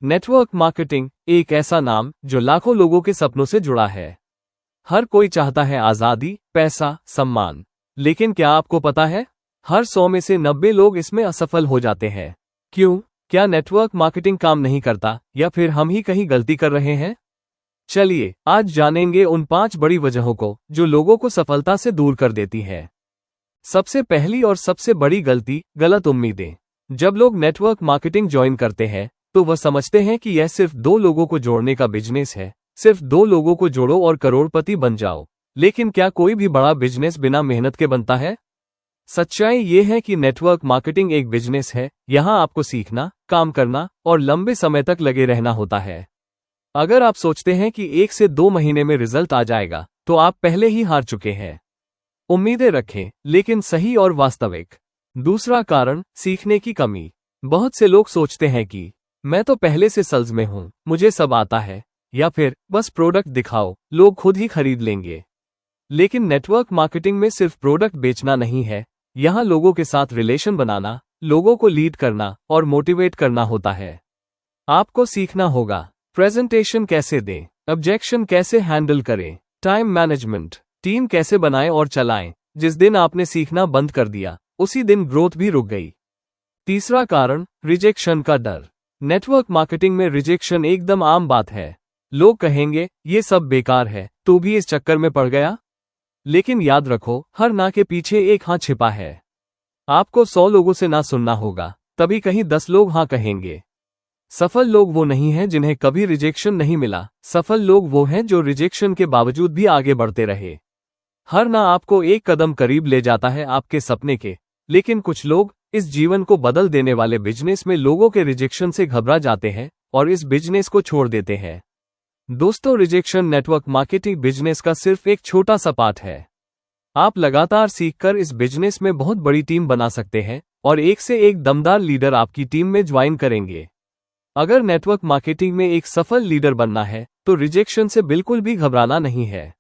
Network marketing एक ऐसा नाम जो लाखों लोगों के सपनों से जुड़ा है। हर कोई चाहता है आजादी, पैसा, सम्मान। लेकिन क्या आपको पता है, हर 100 में से 90 लोग इसमें असफल हो जाते हैं। क्यों? क्या नेटवर्क मार्केटिंग काम नहीं करता या फिर हम ही कहीं गलती कर रहे हैं? चलिए आज जानेंगे उन 5 बड़ी वजहों को जो लोगों को सफलता से दूर कर देती है। सबसे पहली और सबसे बड़ी गलती, गलत उम्मीदें। जब लोग नेटवर्क मार्केटिंग ज्वाइन करते हैं तो वह समझते हैं कि यह सिर्फ 2 लोगों को जोड़ने का बिजनेस है। सिर्फ 2 लोगों को जोड़ो और करोड़पति बन जाओ। लेकिन क्या कोई भी बड़ा बिजनेस बिना मेहनत के बनता है? सच्चाई ये है कि नेटवर्क मार्केटिंग एक बिजनेस है। यहां आपको सीखना, काम करना और लंबे समय तक लगे रहना होता है। अगर आप सोचते हैं कि 1 से 2 महीने में रिजल्ट आ जाएगा तो आप पहले ही हार चुके हैं। उम्मीदें रखें, लेकिन सही और वास्तविक। दूसरा कारण, सीखने की कमी। बहुत से लोग सोचते हैं कि मैं तो पहले से सेल्स में हूं, मुझे सब आता है, या फिर बस प्रोडक्ट दिखाओ, लोग खुद ही खरीद लेंगे। लेकिन नेटवर्क मार्केटिंग में सिर्फ प्रोडक्ट बेचना नहीं है, यहां लोगों के साथ रिलेशन बनाना, लोगों को लीड करना और मोटिवेट करना होता है। आपको सीखना होगा प्रेजेंटेशन कैसे दें, ऑब्जेक्शन कैसे हैंडल करें, टाइम मैनेजमेंट, टीम कैसे बनाएं और चलाएं। जिस दिन आपने सीखना बंद कर दिया उसी दिन ग्रोथ भी रुक गई। तीसरा कारण, रिजेक्शन का डर। नेटवर्क मार्केटिंग में रिजेक्शन एकदम आम बात है। लोग कहेंगे ये सब बेकार है, तू भी इस चक्कर में पड़ गया। लेकिन याद रखो, हर ना के पीछे एक हाँ छिपा है। आपको 100 लोगों से ना सुनना होगा, तभी कहीं 10 लोग हाँ कहेंगे। सफल लोग वो नहीं हैं जिन्हें कभी रिजेक्शन नहीं मिला। सफल लोग वो हैं जो रिजेक्शन के बावजूद भी आगे बढ़ते रहे। हर ना आपको एक कदम करीब ले जाता है आपके सपने के। लेकिन कुछ लोग इस जीवन को बदल देने वाले बिजनेस में लोगों के रिजेक्शन से घबरा जाते हैं और इस बिजनेस को छोड़ देते हैं। दोस्तों, रिजेक्शन नेटवर्क मार्केटिंग बिजनेस का सिर्फ एक छोटा सा पार्ट है। आप लगातार सीखकर इस बिजनेस में बहुत बड़ी टीम बना सकते हैं और एक से एक दमदार लीडर आपकी टीम में ज्वाइन करेंगे। अगर नेटवर्क मार्केटिंग में एक सफल लीडर बनना है तो रिजेक्शन से बिल्कुल भी घबराना नहीं है।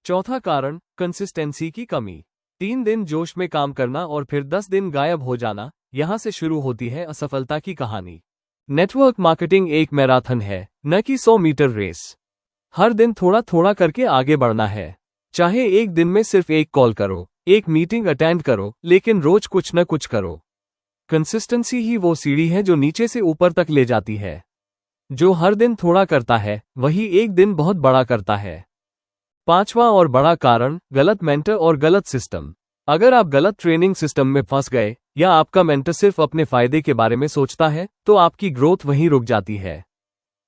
चौथा कारण, कंसिस्टेंसी की कमी। 3 दिन जोश में काम करना और फिर 10 दिन गायब हो जाना, यहां से शुरू होती है असफलता की कहानी। नेटवर्क मार्केटिंग एक मैराथन है, न कि 100 मीटर रेस। हर दिन थोड़ा थोड़ा करके आगे बढ़ना है। चाहे एक दिन में सिर्फ एक कॉल करो, एक मीटिंग अटेंड करो, लेकिन रोज कुछ न कुछ करो। कंसिस्टेंसी ही वो सीढ़ी है जो नीचे से ऊपर तक ले जाती है। जो हर दिन थोड़ा करता है वही एक दिन बहुत बड़ा करता है। पांचवा और बड़ा कारण, गलत मेंटर और गलत सिस्टम। अगर आप गलत ट्रेनिंग सिस्टम में फंस गए या आपका मेंटर सिर्फ अपने फायदे के बारे में सोचता है तो आपकी ग्रोथ वहीं रुक जाती है।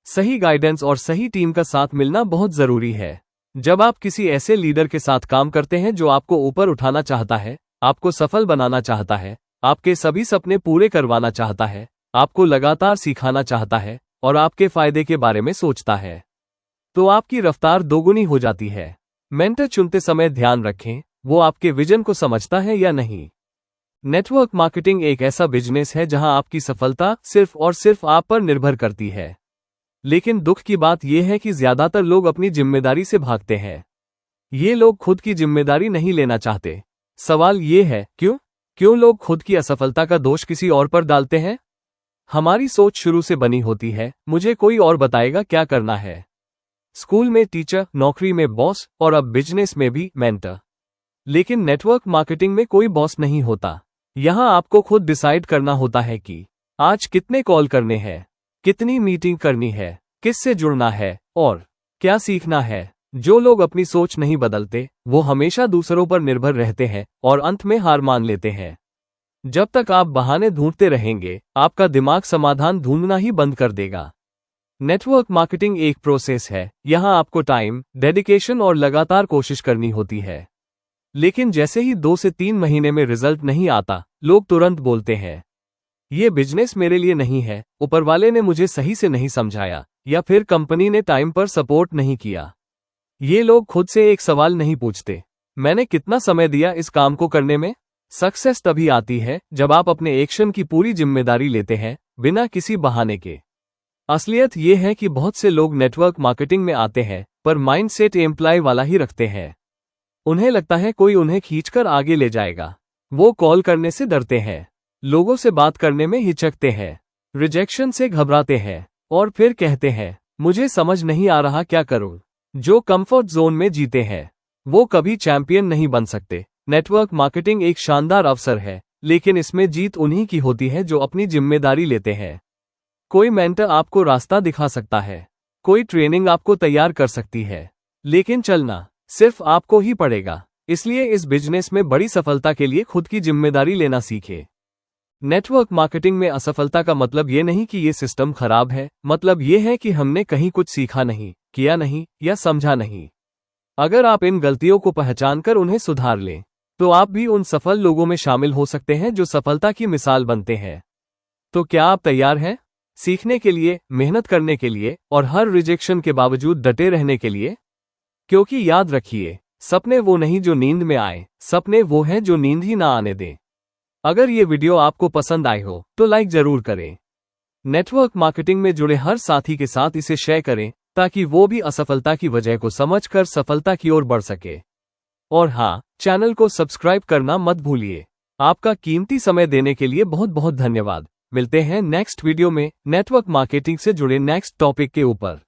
सही गाइडेंस और सही टीम का साथ मिलना बहुत जरूरी है। जब आप किसी ऐसे लीडर के साथ काम करते हैं जो आपको ऊपर उठाना चाहता है, आपको सफल बनाना चाहता है, आपके सभी सपने पूरे करवाना चाहता है, आपको लगातार सिखाना चाहता है और आपके फायदे के बारे में सोचता है, तो आपकी रफ्तार दोगुनी हो जाती है। मेंटर चुनते समय ध्यान रखें, वो आपके विजन को समझता है या नहीं। नेटवर्क मार्केटिंग एक ऐसा बिजनेस है जहां आपकी सफलता सिर्फ और सिर्फ आप पर निर्भर करती है। लेकिन दुख की बात यह है कि ज्यादातर लोग अपनी जिम्मेदारी से भागते हैं। ये लोग खुद की जिम्मेदारी नहीं लेना चाहते। सवाल ये है, क्यों लोग खुद की असफलता का दोष किसी और पर डालते हैं? हमारी सोच शुरू से बनी होती है, मुझे कोई और बताएगा क्या करना है। स्कूल में टीचर, नौकरी में बॉस और अब बिजनेस में भी मेंटर। लेकिन नेटवर्क मार्केटिंग में कोई बॉस नहीं होता। यहां आपको खुद डिसाइड करना होता है कि आज कितने कॉल करने हैं, कितनी मीटिंग करनी है, किससे जुड़ना है और क्या सीखना है। जो लोग अपनी सोच नहीं बदलते वो हमेशा दूसरों पर निर्भर रहते हैं और अंत में हार मान लेते हैं। जब तक आप बहाने ढूंढते रहेंगे, आपका दिमाग समाधान ढूंढना ही बंद कर देगा। नेटवर्क मार्केटिंग एक प्रोसेस है। यहां आपको टाइम, डेडिकेशन और लगातार कोशिश करनी होती है। लेकिन जैसे ही 2 से 3 महीने में रिजल्ट नहीं आता, लोग तुरंत बोलते हैं, ये बिजनेस मेरे लिए नहीं है, ऊपर वाले ने मुझे सही से नहीं समझाया, या फिर कंपनी ने टाइम पर सपोर्ट नहीं किया। ये लोग खुद से एक सवाल नहीं पूछते, मैंने कितना समय दिया इस काम को करने में? सक्सेस तभी आती है जब आप अपने एक्शन की पूरी जिम्मेदारी लेते हैं, बिना किसी बहाने के। असलियत यह है कि बहुत से लोग नेटवर्क मार्केटिंग में आते हैं पर माइंडसेट एम्प्लॉय वाला ही रखते हैं। उन्हें लगता है कोई उन्हें खींचकर आगे ले जाएगा। वो कॉल करने से डरते हैं, लोगों से बात करने में हिचकते हैं, रिजेक्शन से घबराते हैं, और फिर कहते हैं मुझे समझ नहीं आ रहा क्या करूं। जो कंफर्ट जोन में जीते हैं वो कभी चैंपियन नहीं बन सकते। नेटवर्क मार्केटिंग एक शानदार अवसर है, लेकिन इसमें जीत उन्हीं की होती है जो अपनी जिम्मेदारी लेते हैं। कोई मेंटर आपको रास्ता दिखा सकता है, कोई ट्रेनिंग आपको तैयार कर सकती है, लेकिन चलना सिर्फ आपको ही पड़ेगा। इसलिए इस बिजनेस में बड़ी सफलता के लिए खुद की जिम्मेदारी लेना सीखे। नेटवर्क मार्केटिंग में असफलता का मतलब ये नहीं कि ये सिस्टम खराब है, मतलब ये है कि हमने कहीं कुछ सीखा नहीं, किया नहीं या समझा नहीं। अगर आप इन गलतियों को पहचानकर उन्हें सुधार लें, तो आप भी उन सफल लोगों में शामिल हो सकते हैं जो सफलता की मिसाल बनते हैं। तो क्या आप तैयार हैं सीखने के लिए, मेहनत करने के लिए और हर रिजेक्शन के बावजूद डटे रहने के लिए? क्योंकि याद रखिए, सपने वो नहीं जो नींद में आए, सपने वो हैं जो नींद ही ना आने दें। अगर ये वीडियो आपको पसंद आई हो तो लाइक जरूर करें। नेटवर्क मार्केटिंग में जुड़े हर साथी के साथ इसे शेयर करें ताकि वो भी असफलता की वजह को समझकर सफलता की ओर बढ़ सके। और हाँ, चैनल को सब्सक्राइब करना मत भूलिए। आपका कीमती समय देने के लिए बहुत बहुत धन्यवाद। मिलते हैं नेक्स्ट वीडियो में नेटवर्क मार्केटिंग से जुड़े नेक्स्ट टॉपिक के ऊपर।